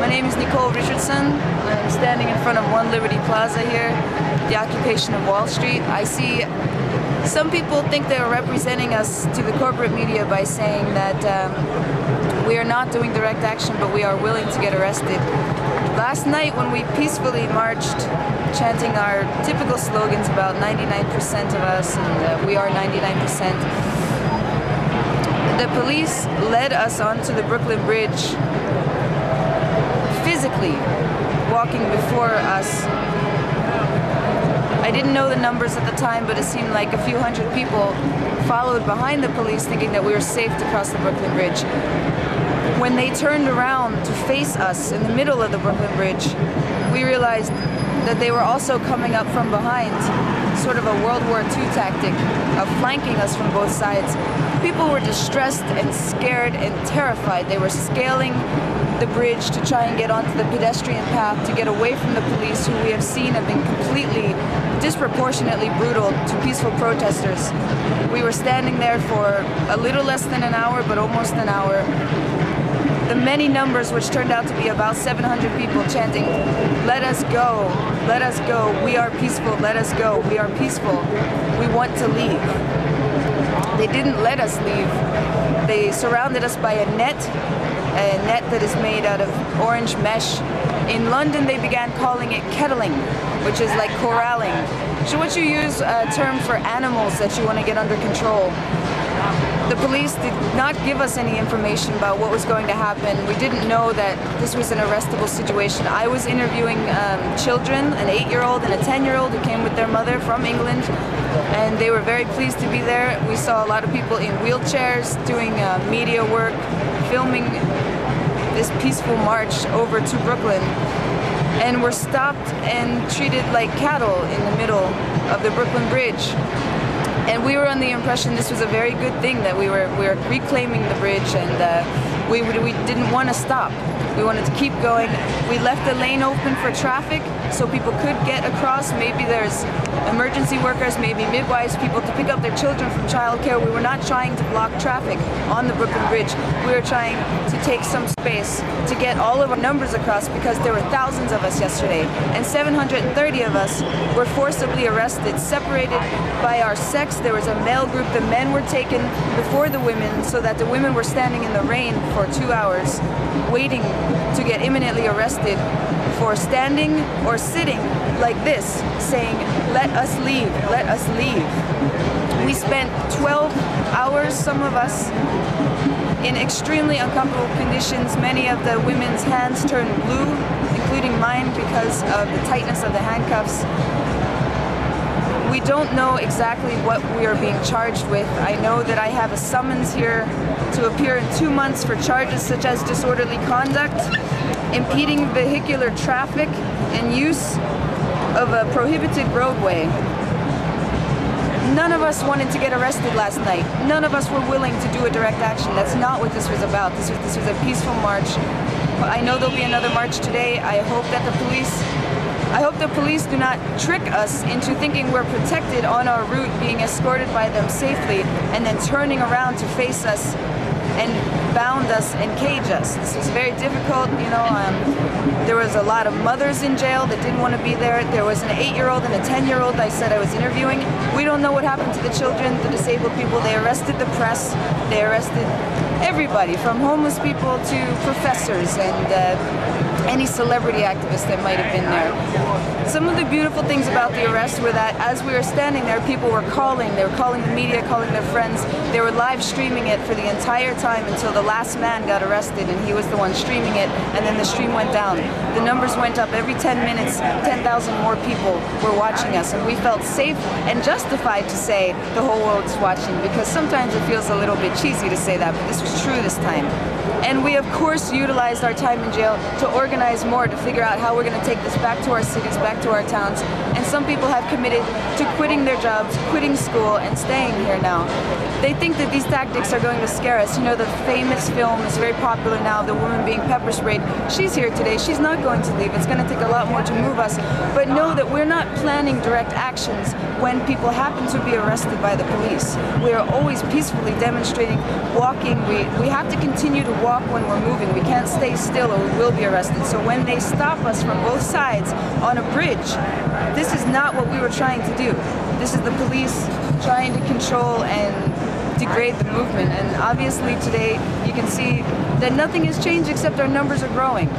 name is Nicole Richardson. I'm standing in front of One Liberty Plaza here, the occupation of Wall Street. I see some people think they're representing us to the corporate media by saying that we are not doing direct action, but we are willing to get arrested. Last night when we peacefully marched, chanting our typical slogans about 99% of us and we are 99%, the police led us onto the Bklyn Bridge, physically walking before us. I didn't know the numbers at the time, but it seemed like a few hundred people followed behind the police thinking that we were safe to cross the Bklyn Bridge. When they turned around to face us in the middle of the Bklyn Bridge, we realized that they were also coming up from behind, sort of a World War II tactic of flanking us from both sides. People were distressed and scared and terrified. They were scaling the bridge to try and get onto the pedestrian path to get away from the police, who we have seen have been completely, disproportionately brutal to peaceful protesters. We were standing there for a little less than an hour, but almost an hour. The many numbers, which turned out to be about 700 people, chanting, "Let us go, let us go, we are peaceful, let us go, we are peaceful, we want to leave." They didn't let us leave. They surrounded us by a net that is made out of orange mesh. In London, they began calling it Kettling, which is like corralling. So what you use a term for animals that you want to get under control. The police did not give us any information about what was going to happen. We didn't know that this was an arrestable situation. I was interviewing children, an 8-year-old and a 10-year-old who came with their mother from England, and they were very pleased to be there. We saw a lot of people in wheelchairs doing media work, filming this peaceful march over to Bklyn, and were stopped and treated like cattle in the middle of the Bklyn Bridge. And we were under the impression this was a very good thing, that we were reclaiming the bridge, and we didn't want to stop. We wanted to keep going. We left the lane open for traffic so people could get across. Maybe there's emergency workers, maybe midwives, people to pick up their children from childcare. We were not trying to block traffic on the Bklyn Bridge. We were trying to take some space to get all of our numbers across, because there were thousands of us yesterday, and 730 of us were forcibly arrested, separated by our sex. There was a male group. The men were taken before the women, so that the women were standing in the rain for 2 hours, waiting to get imminently arrested for standing or sitting like this, saying, "Let us leave, let us leave." We spent 12 hours, some of us, in extremely uncomfortable conditions. Many of the women's hands turned blue, including mine, because of the tightness of the handcuffs. We don't know exactly what we are being charged with. I know that I have a summons here to appear in 2 months for charges such as disorderly conduct, impeding vehicular traffic, and use of a prohibited roadway. None of us wanted to get arrested last night. None of us were willing to do a direct action. That's not what this was about. This was a peaceful march. I know there'll be another march today. I hope the police do not trick us into thinking we're protected on our route, being escorted by them safely, and then turning around to face us and bound us and cage us. This was very difficult, you know. There was a lot of mothers in jail that didn't want to be there. There was an 8-year-old and a 10-year-old I said I was interviewing. We don't know what happened to the children, the disabled people. They arrested the press. They arrested everybody, from homeless people to professors and any celebrity activist that might have been there. Some of the beautiful things about the arrest were that as we were standing there, people were calling. They were calling the media, calling their friends. They were live streaming it for the entire time until the last man got arrested, and he was the one streaming it, and then the stream went down. The numbers went up every 10 minutes. 10,000 more people were watching us, and we felt safe and justified to say the whole world's watching, because sometimes it feels a little bit cheesy to say that, but this was true this time. And we, of course, utilized our time in jail to organize more, to figure out how we're going to take this back to our cities, back to our towns, and Some people have committed to quitting their jobs, quitting school, and staying here now. They think that these tactics are going to scare us. You know, the famous film is very popular now, the woman being pepper sprayed. She's here today. She's not going to leave. It's going to take a lot more to move us. But know that we're not planning direct actions when people happen to be arrested by the police. We are always peacefully demonstrating, walking. We have to continue to walk when we're moving. We can't stay still or we will be arrested. So when they stop us from both sides on a bridge, this is not what we were trying to do. This is the police trying to control and degrade the movement. And obviously today you can see that nothing has changed except our numbers are growing.